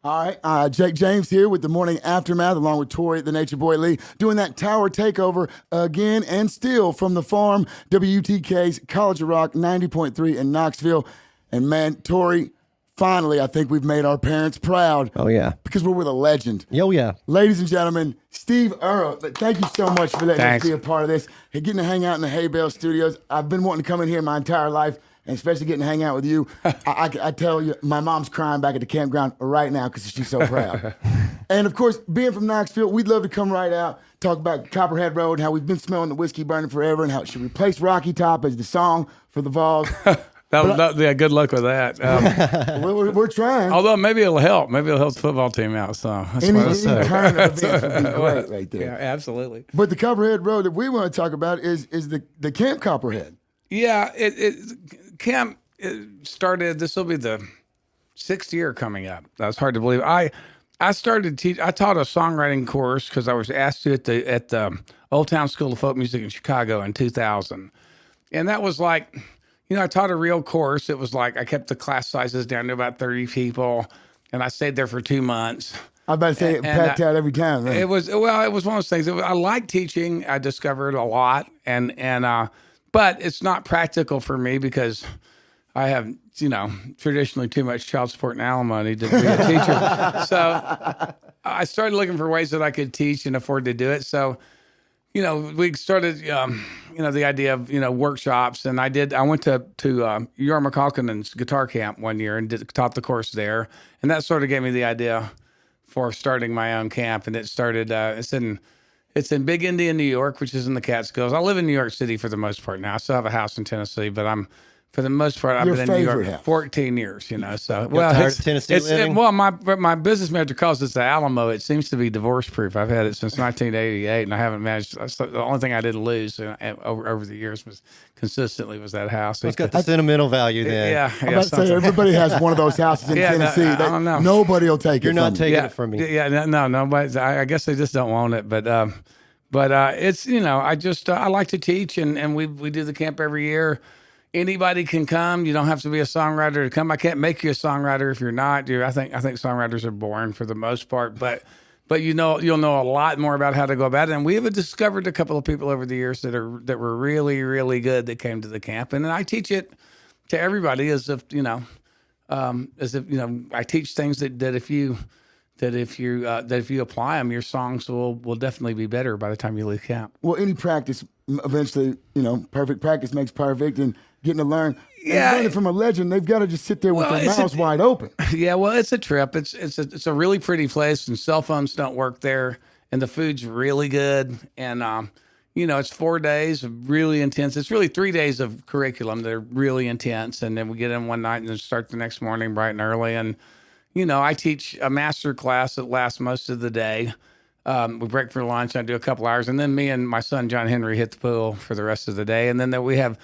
All right, Jake James here with the Morning Aftermath, along with Tory, the Nature Boy Lee, doing that tower takeover again and still from the farm, WTK's College of Rock 90.3 in Knoxville. And man, Tory, finally, I think we've made our parents proud. Oh, yeah. Because we're with a legend. Oh, yeah. Ladies and gentlemen, Steve Earl, thank you so much for letting us Thanks. be a part of this. And getting to hang out in the Hay Bale Studios. I've been wanting to come in here my entire life, and especially getting to hang out with you. I tell you, my mom's crying back at the campground right now because she's so proud. And of course, being from Knoxville, we'd love to come right out, talk about Copperhead Road, and how we've been smelling the whiskey burning forever, and how it should replace Rocky Top as the song for the Vols. Yeah, good luck with that. We're trying. Although maybe it'll help. Maybe it'll help the football team out. So that's Any what I say. turn of events would be great right there. Yeah, absolutely. But the Copperhead Road that we want to talk about is the Camp Copperhead. Yeah, camp started. This will be the 6th year coming up. That's hard to believe. I started I taught a songwriting course because I was asked to at the Old Town School of Folk Music in Chicago in 2000, and that was like, I taught a real course. It was like I kept the class sizes down to about 30 people, and I stayed there for 2 months. I was about to say it packed out every time. Right? It was one of those things. I like teaching. I discovered a lot, but it's not practical for me because I have, traditionally too much child support and alimony to be a teacher. So I started looking for ways that I could teach and afford to do it. So, we started, the idea of, workshops. And I went to Jorma Kalkinen's guitar camp one year and taught the course there. And that sort of gave me the idea for starting my own camp. And it started, it's in Big Indian, New York, which is in the Catskills. I live in New York City for the most part now. I still have a house in Tennessee, but for the most part, I've been in New York house. 14 years, So, tired of Tennessee living? My business manager calls it the Alamo. It seems to be divorce proof. I've had it since 1988, and I haven't managed. The only thing I didn't lose over the years was that house. It's got the sentimental value then. Yeah. I'm about to say everybody has one of those houses in Tennessee. I don't know. Nobody will take it. You're not taking Yeah, it from me. Yeah, no, nobody. I guess they just don't want it, but it's I like to teach, and we do the camp every year. Anybody can come. You don't have to be a songwriter to come. I can't make you a songwriter if you're not. I think songwriters are boring for the most part, but you'll know a lot more about how to go about it. And we have discovered a couple of people over the years that were really, really good that came to the camp. And then I teach it to everybody as if I teach things that if you apply them, your songs will definitely be better by the time you leave camp. Well, any practice, eventually, perfect practice makes perfect, and getting to learn. Yeah. And learning from a legend, they've got to just sit there with their mouths wide open. Yeah, well, it's a trip. It's a really pretty place, and cell phones don't work there, and the food's really good, and it's 4 days of really intense. It's really 3 days of curriculum that are really intense, and then we get in one night and then start the next morning bright and early, and I teach a master class that lasts most of the day. We break for lunch. I do a couple hours, and then me and my son John Henry hit the pool for the rest of the day. And then we have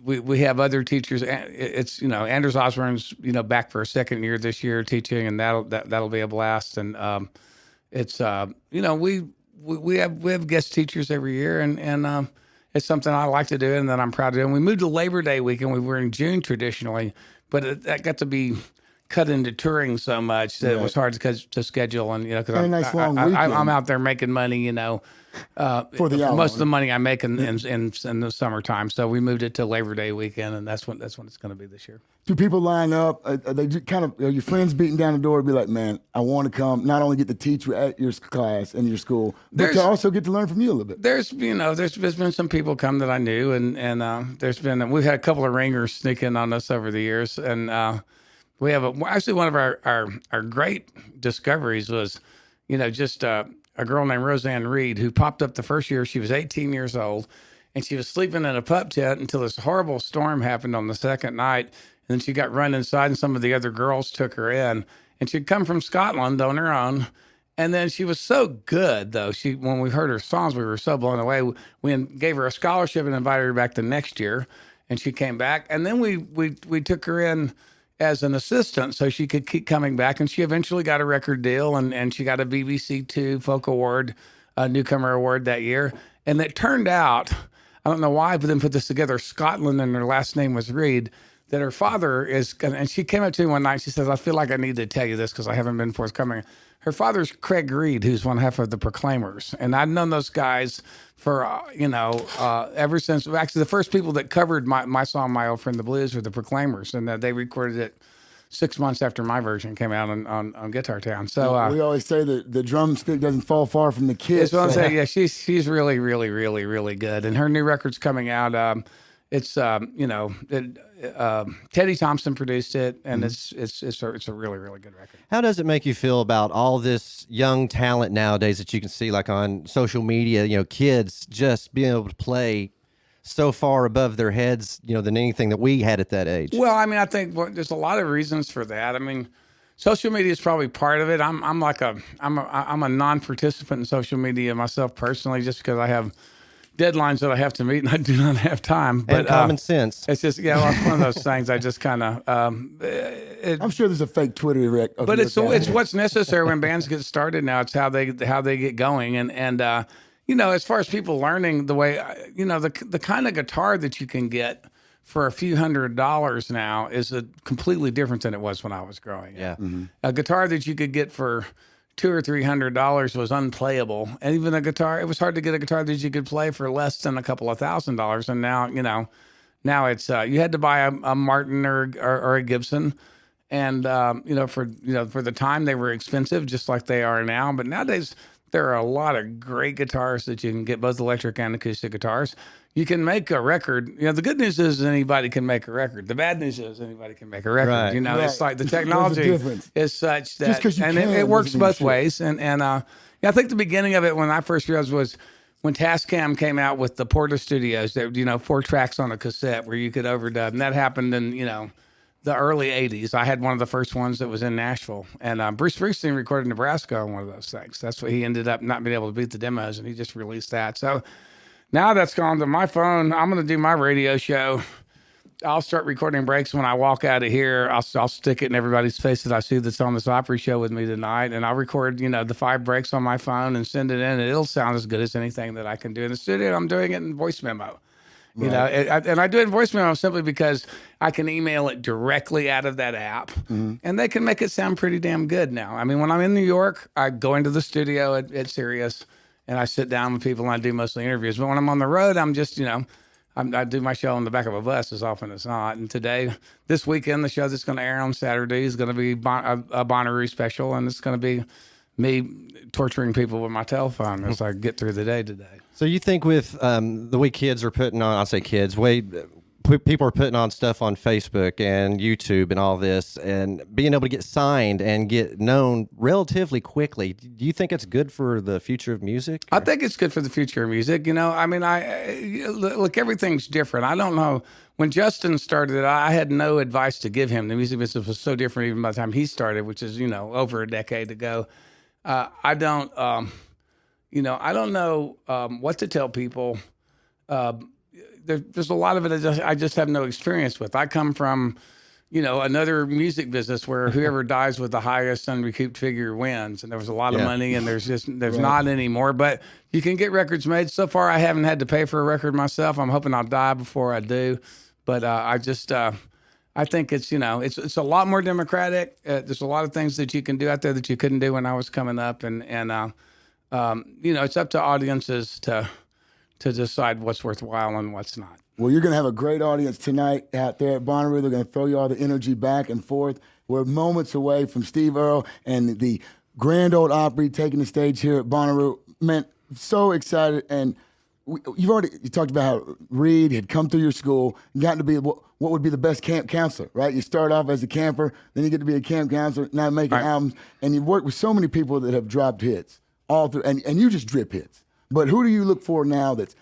we have other teachers. It's Anders Osborne's back for a second year this year teaching, and that'll be a blast. And it's we have guest teachers every year, and it's something I like to do, and that I'm proud to do. And we moved to Labor Day weekend. We were in June traditionally, but that got to be cut into touring so much that it was hard to schedule, and because I'm out there making money, for most of the money I make in the summertime. So we moved it to Labor Day weekend, and that's when it's going to be this year. Do people line up? They just are your friends beating down the door to be like, man, I want to come, not only get to teach at your class and your school, but to also get to learn from you a little bit. There's been some people come that I knew, and we've had a couple of ringers sneak in on us over the years, and we have actually one of our great discoveries was, just a girl named Roseanne Reed who popped up the first year. She was 18 years old, and she was sleeping in a pup tent until this horrible storm happened on the second night. And then she got run inside, and some of the other girls took her in. And she'd come from Scotland on her own. And then she was so good, though. When we heard her songs, we were so blown away. We gave her a scholarship and invited her back the next year, and she came back. And then we took her in as an assistant so she could keep coming back, and she eventually got a record deal, and she got a BBC Two Folk Award, Newcomer Award that year. And it turned out, I don't know why I didn't put this together, Scotland and her last name was Reed, that her father is gonna, and she came up to me one night. She says, "I feel like I need to tell you this because I haven't been forthcoming." Her father's Craig Reed, who's one half of the Proclaimers, and I've known those guys for ever since. Actually, the first people that covered my song, "My Old Friend the Blues," were the Proclaimers, and they recorded it 6 months after my version came out on Guitar Town. So we always say that the drumstick doesn't fall far from the kid. that's what I'm saying. Yeah, she's really, really, really, really good, and her new record's coming out. It's Teddy Thompson produced it, and it's a really, really good record. How does it make you feel about all this young talent nowadays that you can see, like on social media? Kids just being able to play so far above their heads, than anything that we had at that age. Well, I mean, I think there's a lot of reasons for that. I mean, social media is probably part of it. I'm a non-participant in social media myself personally, just because I have deadlines that I have to meet and I do not have time. But and common sense. It's just it's one of those things. I just kind of. I'm sure there's a fake Twitter rec. But it's what's necessary when bands get started now. It's how they get going and as far as people learning the way the kind of guitar that you can get for a few $100s now is a completely different than it was when I was growing up. Yeah. Mm-hmm. A guitar that you could get for $200 or $300 was unplayable, and even it was hard to get a guitar that you could play for less than a couple of $1,000s. And now it's you had to buy a Martin or a Gibson, and for the time they were expensive, just like they are now. But nowadays there are a lot of great guitars that you can get, both electric and acoustic guitars. You can make a record. The good news is anybody can make a record. The bad news is anybody can make a record. Right. It's like the technology is such that, it works both ways. And I think the beginning of it when I first realized was when Tascam came out with the Porta Studios. That 4 tracks on a cassette where you could overdub, and that happened in the early '80s. I had one of the first ones that was in Nashville, and Bruce Springsteen recorded Nebraska on one of those things. That's what he ended up not being able to beat the demos, and he just released that. So. Now that's gone to my phone. I'm going to do my radio show. I'll start recording breaks when I walk out of here. I'll stick it in everybody's face that I see that's on this Opry show with me tonight. And I'll record, the 5 breaks on my phone and send it in. And it'll sound as good as anything that I can do in the studio. I'm doing it in voice memo. And I do it in voice memo simply because I can email it directly out of that app. Mm-hmm. And they can make it sound pretty damn good now. I mean, when I'm in New York, I go into the studio at Sirius. And I sit down with people and I do mostly interviews. But when I'm on the road, I'm just, I do my show on the back of a bus as often as not. And this weekend, the show that's going to air on Saturday is going to be a Bonnaroo special. And it's going to be me torturing people with my telephone as I get through the day today. So you think with the way kids are putting on, I'll say kids, people are putting on stuff on Facebook and YouTube and all this, and being able to get signed and get known relatively quickly, do you think it's good for the future of music? I think it's good for the future of music. Look, everything's different. I don't know. When Justin started, I had no advice to give him. The music business was so different even by the time he started, which is, over a decade ago. I don't know what to tell people. There's a lot of it I just have no experience with. I come from, another music business where whoever dies with the highest unrecouped figure wins. And there was a lot of money, and there's not anymore. But you can get records made. So far, I haven't had to pay for a record myself. I'm hoping I'll die before I do. But I think it's it's a lot more democratic. There's a lot of things that you can do out there that you couldn't do when I was coming up, and it's up to audiences to decide what's worthwhile and what's not. Well, you're going to have a great audience tonight out there at Bonnaroo. They're going to throw you all the energy back and forth. We're moments away from Steve Earl and the Grand Ole Opry taking the stage here at Bonnaroo. Man, so excited. And you talked about how Reed had come through your school and gotten to be what would be the best camp counselor, right? You start off as a camper, then you get to be a camp counselor, now making albums. And you've worked with so many people that have dropped hits all through, and you just drip hits. But who do you look for now that's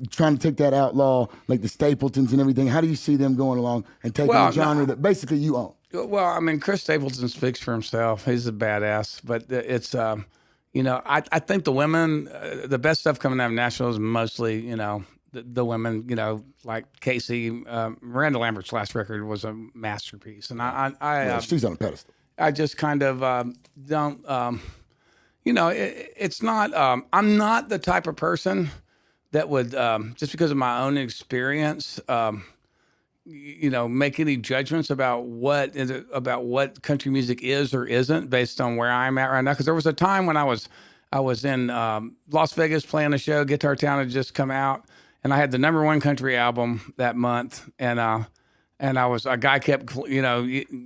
trying to take that outlaw, like the Stapletons and everything? How do you see them going along and taking a genre that basically you own? Well, I mean, Chris Stapleton speaks for himself. He's a badass. But it's, I think the women, the best stuff coming out of Nashville is mostly, the women, like Casey. Miranda Lambert's last record was a masterpiece. And she's on a pedestal. I just kind of don't... it's not, I'm not the type of person that would, just because of my own experience, make any judgments about what country music is or isn't based on where I'm at right now. Because there was a time when I was in Las Vegas playing a show. Guitar Town had just come out, and I had the #1 country album that month. And a guy kept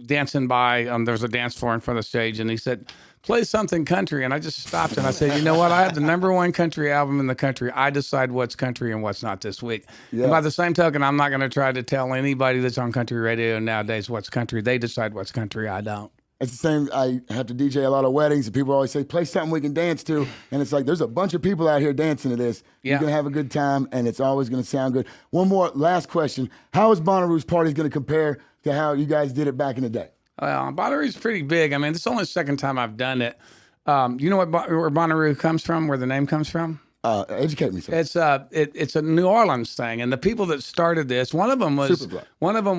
dancing by. There was a dance floor in front of the stage, and he said, "Play something country." And I just stopped and I said, "You know what? I have the #1 country album in the country. I decide what's country and what's not this week." Yeah. And by the same token, I'm not going to try to tell anybody that's on country radio nowadays what's country. They decide what's country. I don't. It's the same. I have to DJ a lot of weddings, and people always say, "Play something we can dance to." And it's like, there's a bunch of people out here dancing to this. Yeah. You're going to have a good time, and it's always going to sound good. One more last question. How is Bonnaroo's party going to compare to how you guys did it back in the day? Well, Bonnaroo's pretty big. I mean, it's only the second time I've done it. You know where Bonnaroo comes from, where the name comes from? Educate me, sir. It's a New Orleans thing, and the people that started this, one of them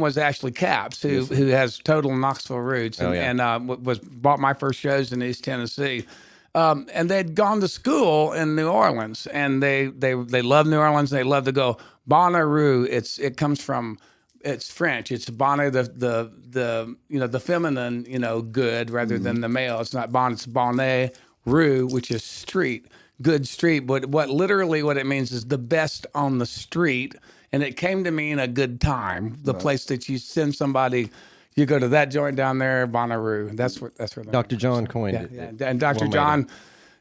was actually Caps, who has total Knoxville roots, and bought my first shows in East Tennessee. And they'd gone to school in New Orleans, and they love New Orleans. They love to go Bonnaroo. It comes from, it's French. It's bonnet, the feminine, good rather than the male. It's not bonnet, it's bonnet rue, which is street. Good street, but what it means is the best on the street, and it came to mean a good time. The place that you send somebody, you go to that joint down there, Bonnaroo. That's where Dr. John coined it. Yeah. And Dr. John,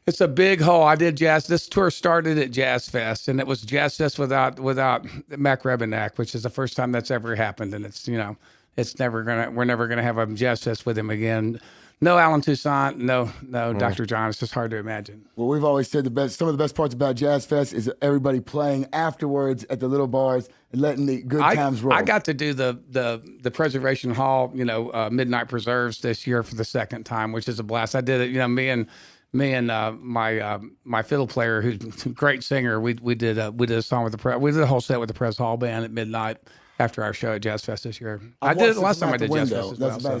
it's a big hole. I did jazz. This tour started at Jazz Fest, and it was Jazz Fest without Mac Rebennack, which is the first time that's ever happened, and we're never gonna have a Jazz Fest with him again. No Alan Toussaint, no Dr. John. It's just hard to imagine. Well, we've always said some of the best parts about Jazz Fest is everybody playing afterwards at the little bars and letting the good times roll. I got to do the Preservation Hall, Midnight Preserves this year for the second time, which is a blast. I did it, me and my fiddle player, who's a great singer. We did a song with we did a whole set with the Pres Hall band at midnight after our show at Jazz Fest this year. I did it the last time I did Jazz Fest as well.